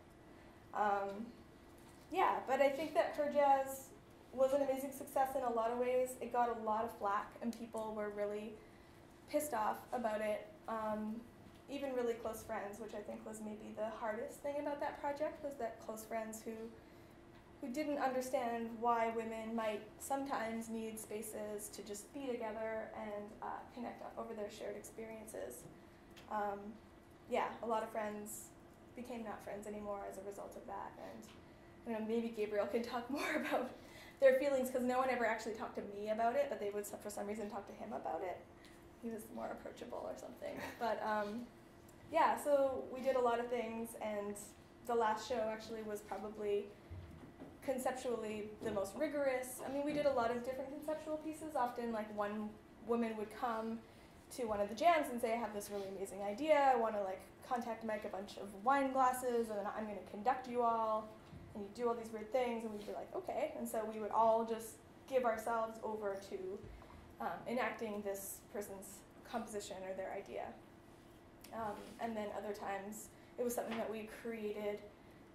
Yeah, but I think that Her Jazz was an amazing success in a lot of ways. It got a lot of flack, and people were really pissed off about it. Even really close friends, which I think was maybe the hardest thing about that project, was that close friends who didn't understand why women might sometimes need spaces to just be together and connect over their shared experiences. Yeah, a lot of friends became not friends anymore as a result of that, and you know, maybe Gabriel can talk more about their feelings, because no one ever actually talked to me about it, but they would for some reason talk to him about it. He was more approachable or something. But yeah, so we did a lot of things, and the last show actually was probably conceptually the most rigorous. I mean, we did a lot of different conceptual pieces. Often like one woman would come to one of the jams and say, I have this really amazing idea, I want to like contact make a bunch of wine glasses, and then I'm going to conduct you all, and you do all these weird things, and we'd be like, okay. And so we would all just give ourselves over to enacting this person's composition or their idea. And then other times it was something that we created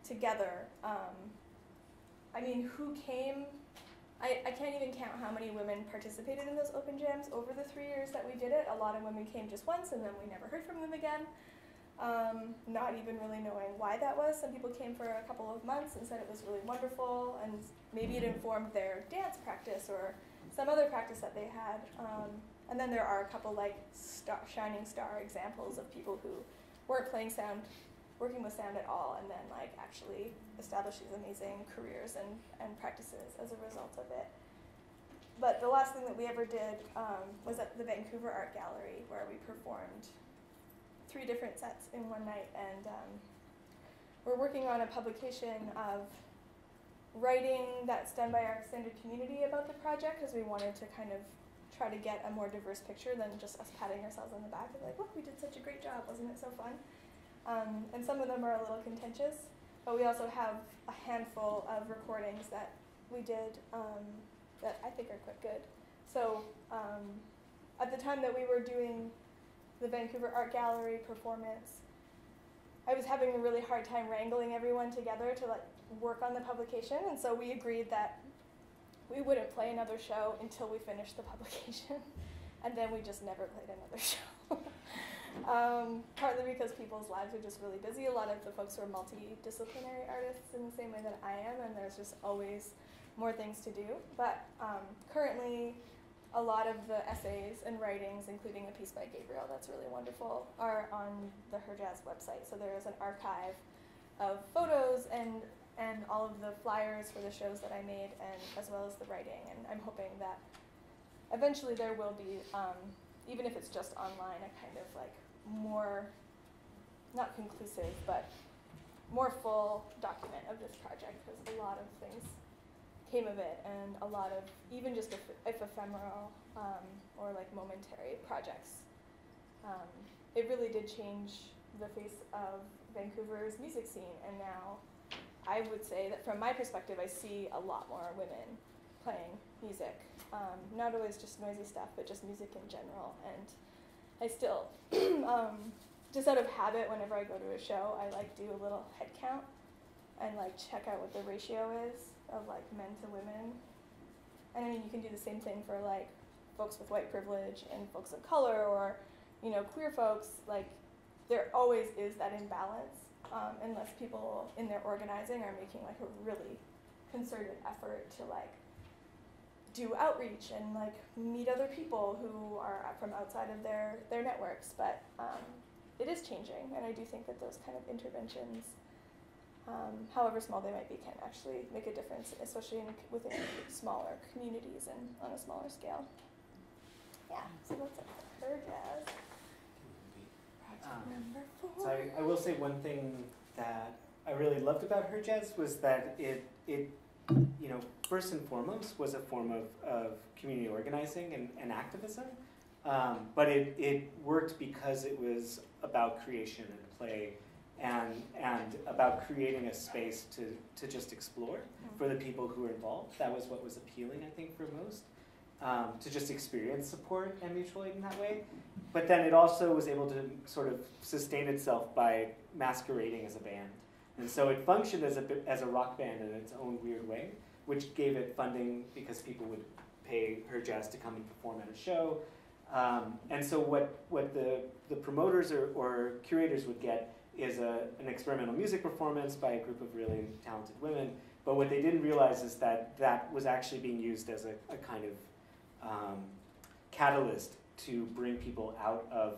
together. I mean, who came? I can't even count how many women participated in those open jams over the 3 years that we did it. A lot of women came just once, and then we never heard from them again. Not even really knowing why that was. Some people came for a couple of months and said it was really wonderful, and maybe it informed their dance practice or some other practice that they had. And then there are a couple like shining star examples of people who weren't playing sound, working with sound at all, and then like actually established these amazing careers and practices as a result of it. But the last thing that we ever did was at the Vancouver Art Gallery, where we performed 3 different sets in one night, and we're working on a publication of writing that's done by our extended community about the project, because we wanted to kind of try to get a more diverse picture than just us patting ourselves on the back and like, look, we did such a great job, wasn't it so fun? And some of them are a little contentious, but we also have a handful of recordings that we did that I think are quite good. So at the time that we were doing the Vancouver Art Gallery performance, I was having a really hard time wrangling everyone together to like work on the publication, and so we agreed that we wouldn't play another show until we finished the publication, and then we just never played another show. Partly because people's lives are just really busy. A lot of the folks who are multidisciplinary artists in the same way that I am, and there's just always more things to do. But currently, a lot of the essays and writings, including a piece by Gabriel that's really wonderful, are on the Her Jazz website. So there is an archive of photos and all of the flyers for the shows that I made, and as well as the writing. And I'm hoping that eventually there will be, even if it's just online, a kind of like more, not conclusive, but more full document of this project, because a lot of things came of it, and a lot of even just if ephemeral or like momentary projects. It really did change the face of Vancouver's music scene, and now I would say that from my perspective, I see a lot more women playing music. Not always just noisy stuff, but just music in general. And I still, just out of habit, whenever I go to a show, I like do a little head count and like check out what the ratio is of like men to women. And I mean, you can do the same thing for like folks with white privilege and folks of color, or, you know, queer folks. Like, there always is that imbalance, unless people in their organizing are making like a really concerted effort to like do outreach and like meet other people who are from outside of their networks. But it is changing, and I do think that those kind of interventions, however small they might be, can actually make a difference, especially within smaller communities and on a smaller scale. Yeah, so that's it for Her Jazz. Number 4. So I will say one thing that I really loved about Her Jazz was that it you know, first and foremost was a form of community organizing and activism, but it worked because it was about creation and play and about creating a space to just explore for the people who were involved. That was what was appealing, I think, for most. To just experience support and mutual aid in that way. But then it also was able to sort of sustain itself by masquerading as a band. And so it functioned as a rock band in its own weird way, which gave it funding because people would pay Her Jazz to come and perform at a show. And so what the promoters or curators would get is an experimental music performance by a group of really talented women. But what they didn't realize is that was actually being used as a kind of catalyst to bring people out of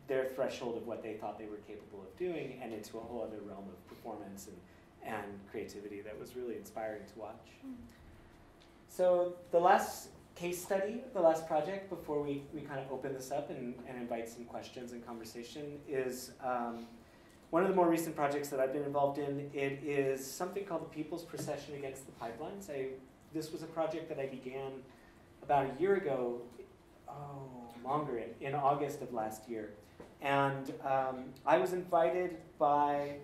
their threshold of what they thought they were capable of doing and into a whole other realm of performance and creativity that was really inspiring to watch. So the last case study, the last project, before we kind of open this up and invite some questions and conversation, is one of the more recent projects that I've been involved in. It is something called the People's Procession Against the Pipelines. This was a project that I began about a year ago, longer, in August of last year. And I was invited by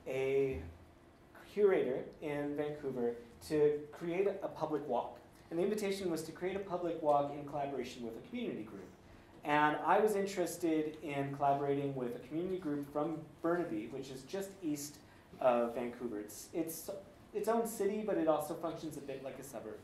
a curator in Vancouver to create a public walk. And the invitation was to create a public walk in collaboration with a community group. And I was interested in collaborating with a community group from Burnaby, which is just east of Vancouver. It's its own city, but it also functions a bit like a suburb.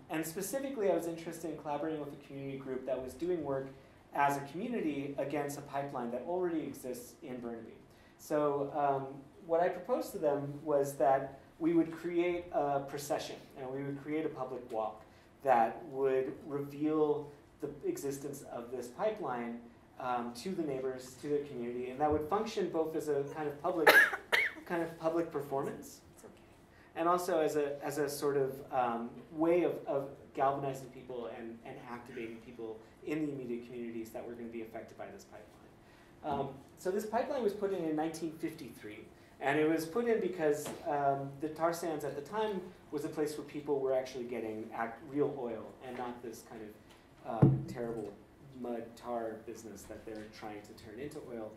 And specifically, I was interested in collaborating with a community group that was doing work as a community against a pipeline that already exists in Burnaby. So what I proposed to them was that we would create a procession, and we would create a public walk that would reveal the existence of this pipeline to the neighbors, to the community, and that would function both as a kind of public performance, and also as a sort of way of galvanizing people and activating people in the immediate communities that were going to be affected by this pipeline. So this pipeline was put in 1953, and it was put in because the tar sands at the time was a place where people were actually getting real oil and not this kind of terrible mud tar business that they're trying to turn into oil.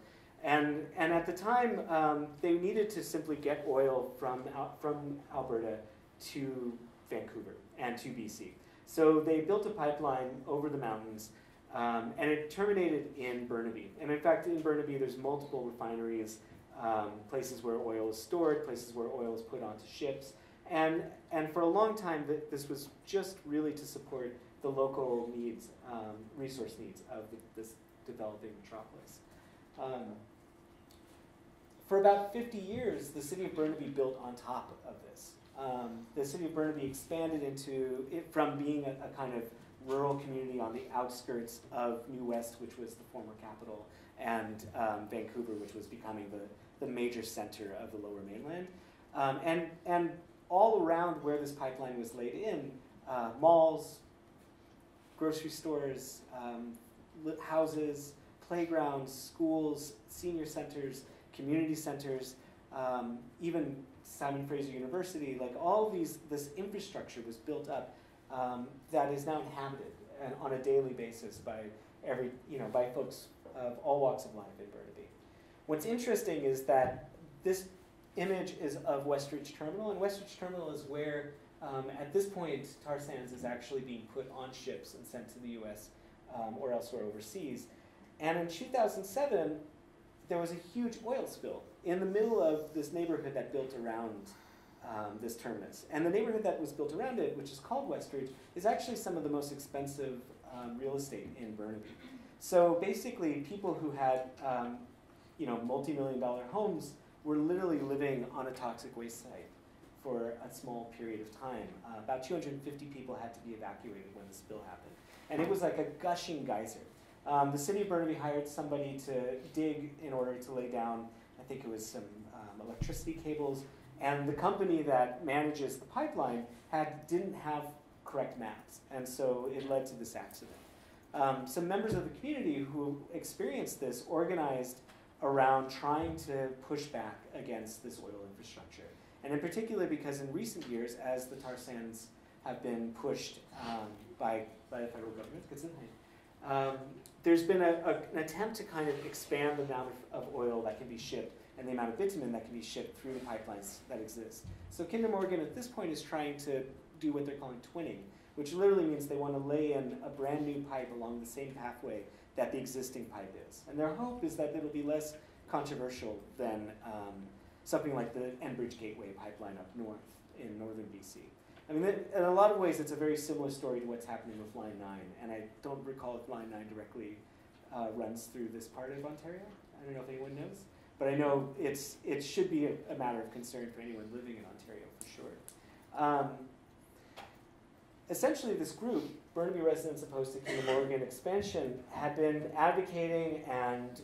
And at the time, they needed to simply get oil from Alberta to Vancouver and to BC. So they built a pipeline over the mountains, and it terminated in Burnaby. And in fact, in Burnaby, there's multiple refineries, places where oil is stored, places where oil is put onto ships. And for a long time, this was just really to support the local needs, resource needs of this developing metropolis. For about 50 years, the city of Burnaby built on top of this. The city of Burnaby expanded into it from being a kind of rural community on the outskirts of New West, which was the former capital, and Vancouver, which was becoming the major center of the Lower Mainland. And all around where this pipeline was laid in, malls, grocery stores, houses, playgrounds, schools, senior centers, community centers, even Simon Fraser University, like all of this infrastructure was built up that is now inhabited and on a daily basis by by folks of all walks of life in Burnaby. What's interesting is that this image is of Westridge Terminal, and Westridge Terminal is where, at this point, tar sands is actually being put on ships and sent to the US or elsewhere overseas. And in 2007, there was a huge oil spill in the middle of this neighborhood that built around this terminus. And the neighborhood that was built around it, which is called Westridge, is actually some of the most expensive real estate in Burnaby. So basically, people who had multi-million-dollar homes were literally living on a toxic waste site for a small period of time. About 250 people had to be evacuated when the spill happened. And it was like a gushing geyser. The city of Burnaby hired somebody to dig in order to lay down, I think it was some electricity cables, and the company that manages the pipeline didn't have correct maps, and so it led to this accident. Some members of the community who experienced this organized around trying to push back against this oil infrastructure. And in particular because in recent years, as the tar sands have been pushed by the federal government, there's been an attempt to kind of expand the amount of oil that can be shipped and the amount of bitumen that can be shipped through the pipelines that exist. So Kinder Morgan at this point is trying to do what they're calling twinning, which literally means they want to lay in a brand new pipe along the same pathway that the existing pipe is. And their hope is that it'll be less controversial than something like the Enbridge Gateway pipeline up north in northern BC. I mean, in a lot of ways, it's a very similar story to what's happening with Line 9, and I don't recall if Line 9 directly runs through this part of Ontario. I don't know if anyone knows, but I know it should be a matter of concern for anyone living in Ontario, for sure. Essentially, this group, Burnaby Residents Opposed to Kinder Morgan Expansion, had been advocating and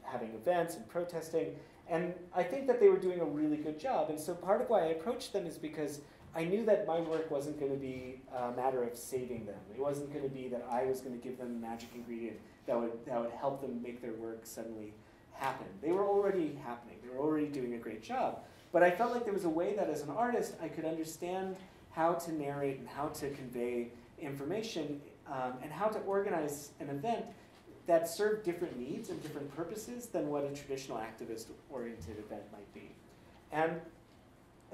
having events and protesting, and I think that they were doing a really good job. And so part of why I approached them is because I knew that my work wasn't going to be a matter of saving them. It wasn't going to be that I was going to give them a magic ingredient that would help them make their work suddenly happen. They were already happening. They were already doing a great job. But I felt like there was a way that as an artist I could understand how to narrate and how to convey information and how to organize an event that served different needs and different purposes than what a traditional activist-oriented event might be. And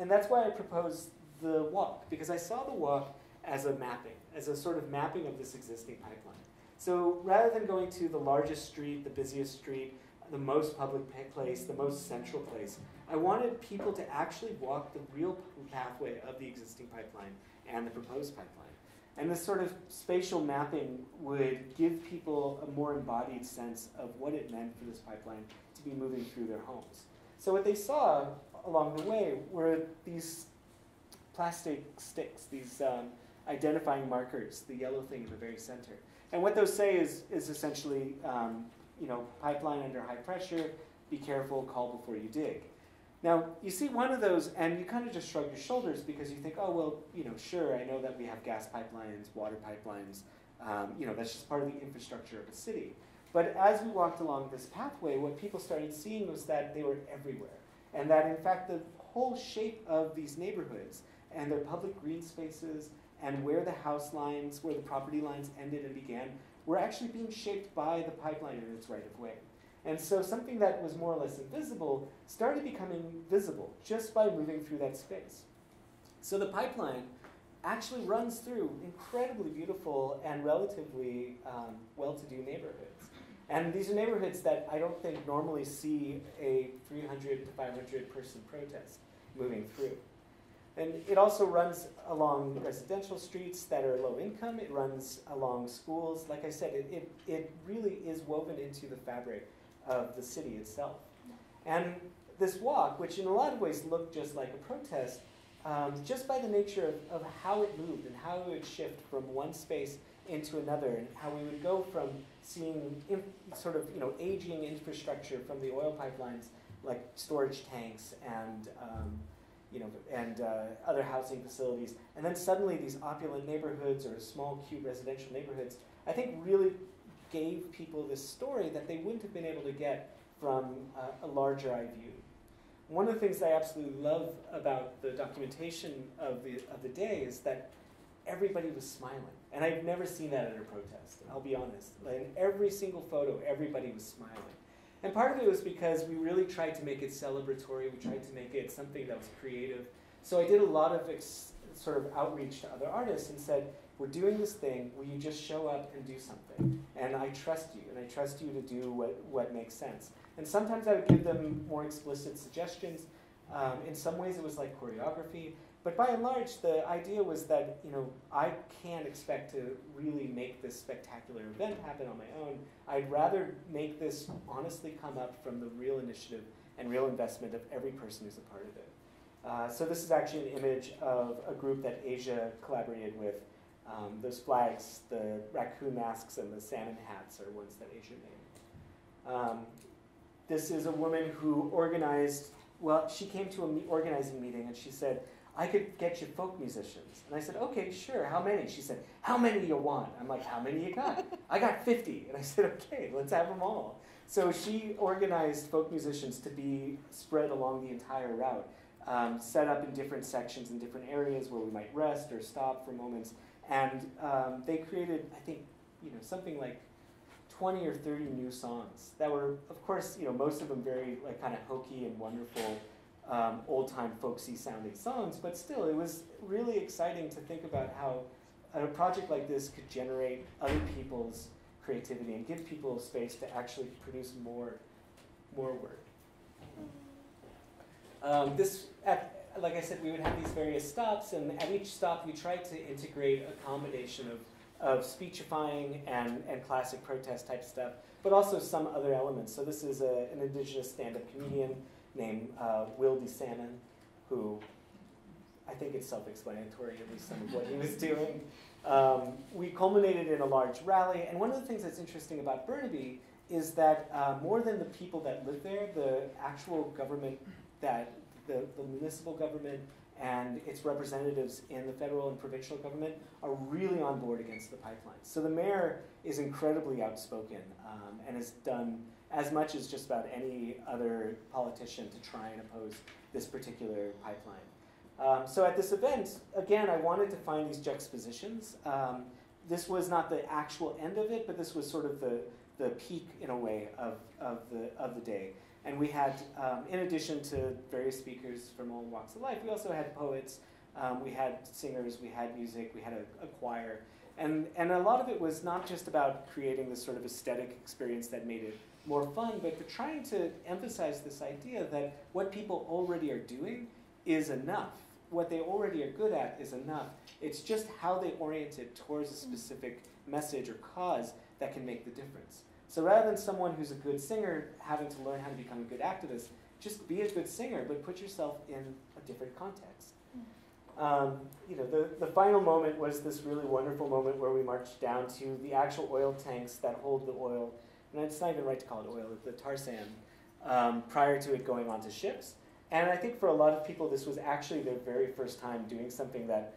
that's why I proposed the walk, because I saw the walk as a mapping, as a sort of mapping of this existing pipeline. So rather than going to the largest street, the busiest street, the most public place, the most central place, I wanted people to actually walk the real pathway of the existing pipeline and the proposed pipeline. And this sort of spatial mapping would give people a more embodied sense of what it meant for this pipeline to be moving through their homes. So what they saw along the way were these plastic sticks, these identifying markers, the yellow thing in the very center. And what those say is essentially, pipeline under high pressure, be careful, call before you dig. Now, you see one of those, and you kind of just shrug your shoulders because you think, oh, well, sure, I know that we have gas pipelines, water pipelines, that's just part of the infrastructure of a city. But as we walked along this pathway, what people started seeing was that they were everywhere. And that, in fact, the whole shape of these neighborhoods and their public green spaces and where the house lines, where the property lines ended and began, were actually being shaped by the pipeline in its right of way. And so something that was more or less invisible started becoming visible just by moving through that space. So the pipeline actually runs through incredibly beautiful and relatively well-to-do neighborhoods. And these are neighborhoods that I don't think normally see a 300 to 500 person protest moving through. And it also runs along residential streets that are low income. It runs along schools. Like I said, it really is woven into the fabric of the city itself. And this walk, which in a lot of ways looked just like a protest, just by the nature of how it moved and how it would shift from one space into another, and how we would go from seeing sort of aging infrastructure from the oil pipelines, like storage tanks and other housing facilities, and then suddenly these opulent neighborhoods or small, cute residential neighborhoods, I think really gave people this story that they wouldn't have been able to get from a larger eye view. One of the things I absolutely love about the documentation of the day is that everybody was smiling. And I've never seen that at a protest, I'll be honest. In every single photo, everybody was smiling. And part of it was because we really tried to make it celebratory. We tried to make it something that was creative. So I did a lot of sort of outreach to other artists and said, we're doing this thing, will you just show up and do something? And I trust you, and I trust you to do what makes sense. And sometimes I would give them more explicit suggestions. In some ways it was like choreography. But by and large, the idea was that I can't expect to really make this spectacular event happen on my own. I'd rather make this honestly come up from the real initiative and real investment of every person who's a part of it. So this is actually an image of a group that Asia collaborated with. Those flags, the raccoon masks and the salmon hats are ones that Asia made. This is a woman who organized, well, she came to an organizing meeting and she said, I could get you folk musicians. And I said, okay, sure, how many? She said, how many do you want? I'm like, how many you got? I got 50. And I said, okay, let's have them all. So she organized folk musicians to be spread along the entire route, set up in different sections in different areas where we might rest or stop for moments. And they created, I think, something like 20 or 30 new songs that were, of course, most of them very kind of hokey and wonderful, old-time folksy sounding songs, but still it was really exciting to think about how a project like this could generate other people's creativity and give people space to actually produce more work. Like I said, we would have these various stops, and at each stop we tried to integrate a combination of speechifying and classic protest type stuff, but also some other elements. So this is an indigenous stand-up comedian named Will D. Salmon, who I think it's self-explanatory, at least some of what he was doing. We culminated in a large rally, and one of the things that's interesting about Burnaby is that more than the people that live there, the actual government, that the municipal government and its representatives in the federal and provincial government are really on board against the pipelines. So the mayor is incredibly outspoken and has done as much as just about any other politician to try and oppose this particular pipeline. So at this event, again, I wanted to find these juxtapositions. This was not the actual end of it, but this was sort of the peak, in a way, of the day. And we had, in addition to various speakers from all walks of life, we also had poets, we had singers, we had music, we had a choir. And a lot of it was not just about creating this sort of aesthetic experience that made it more fun, but to trying to emphasize this idea that what people already are doing is enough. What they already are good at is enough. It's just how they orient it towards a specific message or cause that can make the difference. So rather than someone who's a good singer having to learn how to become a good activist, just be a good singer, but put yourself in a different context. The final moment was this really wonderful moment where we marched down to the actual oil tanks that hold the oil, and it's not even right to call it oil, it's the tar sand, prior to it going onto ships. And I think for a lot of people, this was actually their very first time doing something that,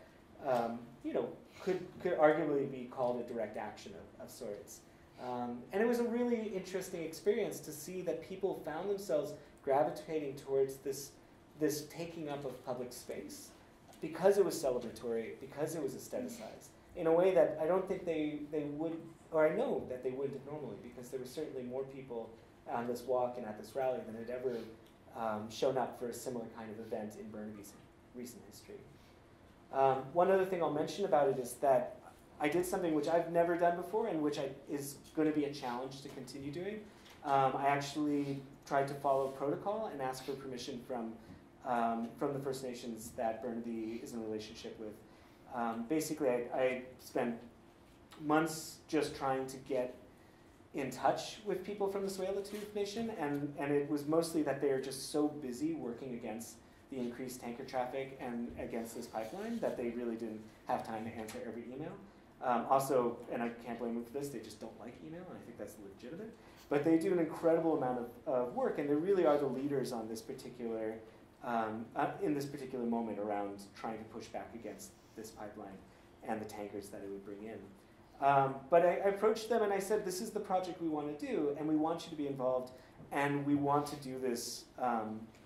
could arguably be called a direct action of sorts. And it was a really interesting experience to see that people found themselves gravitating towards this taking up of public space because it was celebratory, because it was aestheticized, in a way that I don't think they would, or I know that they wouldn't have normally, because there were certainly more people on this walk and at this rally than had ever shown up for a similar kind of event in Burnaby's recent history. One other thing I'll mention about it is that I did something which I've never done before and which is going to be a challenge to continue doing. I actually tried to follow protocol and ask for permission from the First Nations that Burnaby is in a relationship with. Basically, I spent months just trying to get in touch with people from the Tsleil-Waututh Nation, and it was mostly that they are just so busy working against the increased tanker traffic and against this pipeline that they really didn't have time to answer every email. Also, and I can't blame them for this, they just don't like email, and I think that's legitimate. But they do an incredible amount of work, and they really are the leaders on this particular, in this particular moment around trying to push back against this pipeline and the tankers that it would bring in. But I approached them and I said, this is the project we want to do, and we want you to be involved, and we want to do this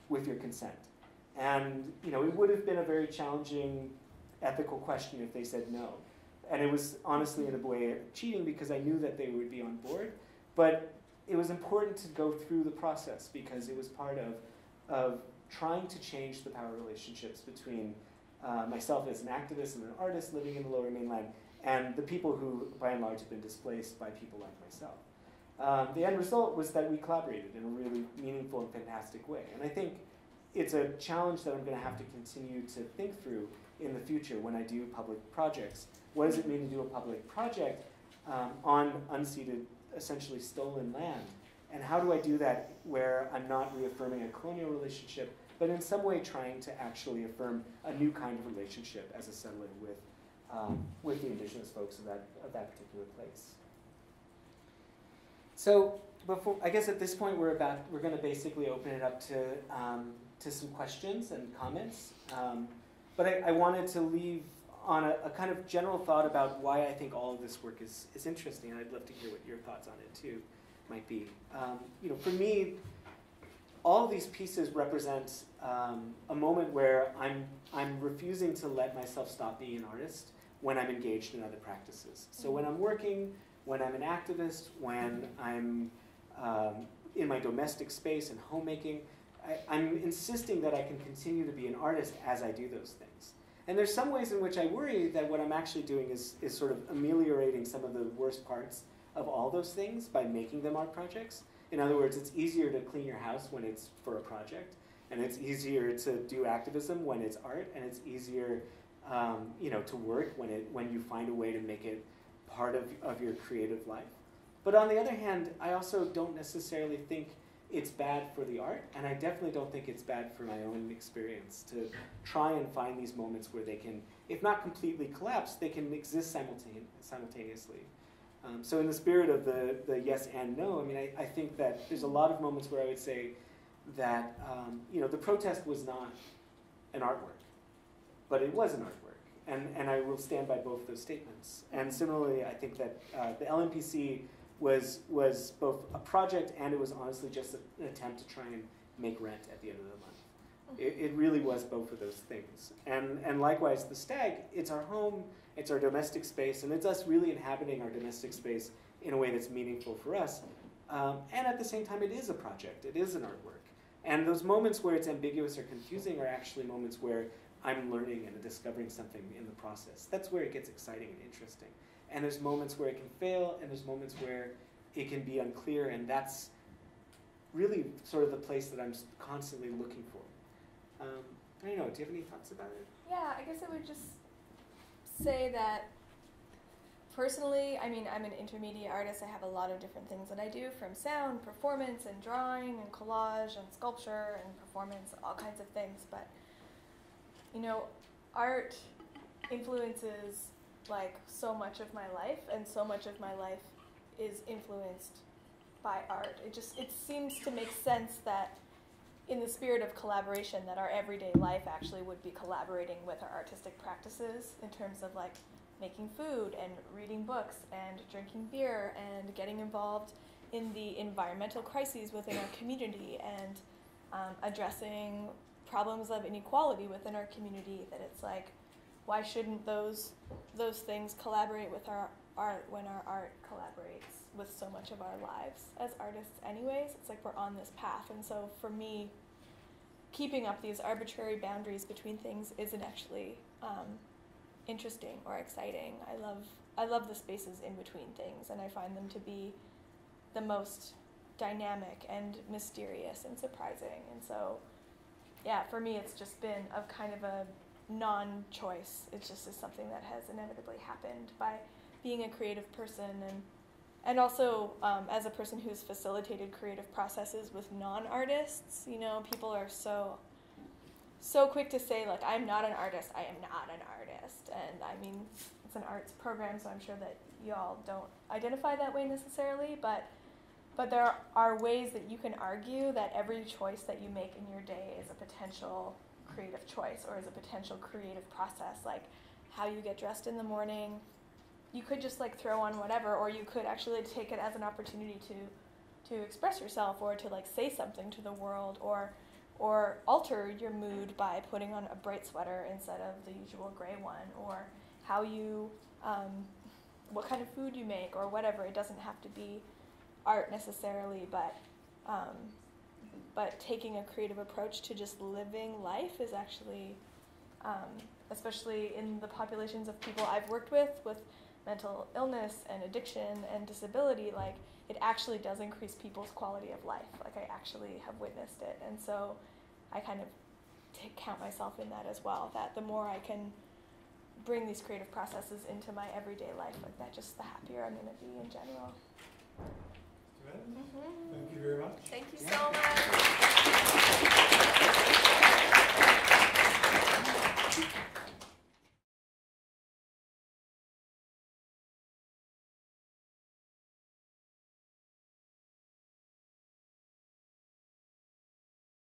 with your consent. And it would have been a very challenging ethical question if they said no. And it was honestly in a way cheating because I knew that they would be on board. But it was important to go through the process because it was part of trying to change the power relationships between myself as an activist and an artist living in the Lower Mainland and the people who, by and large, have been displaced by people like myself. The end result was that we collaborated in a really meaningful and fantastic way. And I think it's a challenge that I'm going to have to continue to think through in the future when I do public projects. What does it mean to do a public project on unceded, essentially stolen land? And how do I do that where I'm not reaffirming a colonial relationship, but in some way trying to actually affirm a new kind of relationship as a settler with the indigenous folks of that particular place? So I guess at this point we're going to basically open it up to some questions and comments. But I wanted to leave on a kind of general thought about why I think all of this work is interesting. And I'd love to hear what your thoughts on it too might be. For me, all of these pieces represent a moment where I'm refusing to let myself stop being an artist when I'm engaged in other practices. So when I'm working, when I'm an activist, when I'm in my domestic space and homemaking, I'm insisting that I can continue to be an artist as I do those things. And there's some ways in which I worry that what I'm actually doing is sort of ameliorating some of the worst parts of all those things by making them art projects. In other words, it's easier to clean your house when it's for a project, and it's easier to do activism when it's art, and it's easier to work when you find a way to make it part of your creative life. But on the other hand, I also don't necessarily think it's bad for the art, and I definitely don't think it's bad for my own experience to try and find these moments where they can, if not completely collapse, they can exist simultaneously. So in the spirit of the yes and no, I mean, I think that there's a lot of moments where I would say that the protest was not an artwork, but it was an artwork, and I will stand by both those statements. And similarly, I think that the LMPC was both a project and it was honestly just an attempt to try and make rent at the end of the month. It really was both of those things. And likewise, the STAG, it's our home, it's our domestic space, and it's us really inhabiting our domestic space in a way that's meaningful for us. And at the same time, it is a project, it is an artwork. And those moments where it's ambiguous or confusing are actually moments where I'm learning and discovering something in the process. That's where it gets exciting and interesting. And there's moments where it can fail, and there's moments where it can be unclear, and that's really sort of the place that I'm constantly looking for. I don't know, do you have any thoughts about it? Yeah, I guess I would just say that personally, I mean, I'm an intermedia artist. I have a lot of different things that I do, from sound, performance, and drawing, and collage, and sculpture, and performance, all kinds of things. But, art influences so much of my life, and so much of my life is influenced by art. It seems to make sense that in the spirit of collaboration that our everyday life actually would be collaborating with our artistic practices in terms of making food and reading books and drinking beer and getting involved in the environmental crises within our community and addressing problems of inequality within our community, that it's why shouldn't those things collaborate with our art when our art collaborates with so much of our lives as artists anyways? It's we're on this path. And so for me, keeping up these arbitrary boundaries between things isn't actually interesting or exciting. I love the spaces in between things, and I find them to be the most dynamic and mysterious and surprising. And so, yeah, for me, it's just been a kind of a non-choice. It just is something that has inevitably happened by being a creative person, and also as a person who's facilitated creative processes with non-artists. You know, people are so quick to say, like, I'm not an artist, I am not an artist. And I mean, it's an arts program, so I'm sure that y'all don't identify that way necessarily, but there are ways that you can argue that every choice that you make in your day is a potential creative choice or is a potential creative process. Like how you get dressed in the morning, you could just like throw on whatever, or you could actually take it as an opportunity to express yourself, or to like say something to the world, or alter your mood by putting on a bright sweater instead of the usual gray one, or how you, what kind of food you make, or whatever. It doesn't have to be art necessarily, but taking a creative approach to just living life is actually, especially in the populations of people I've worked with mental illness and addiction and disability, like it actually does increase people's quality of life. Like I actually have witnessed it, and so I kind of count myself in that as well, that the more I can bring these creative processes into my everyday life like that, just the happier I'm going to be in general. Thank you very much. Thank you so much.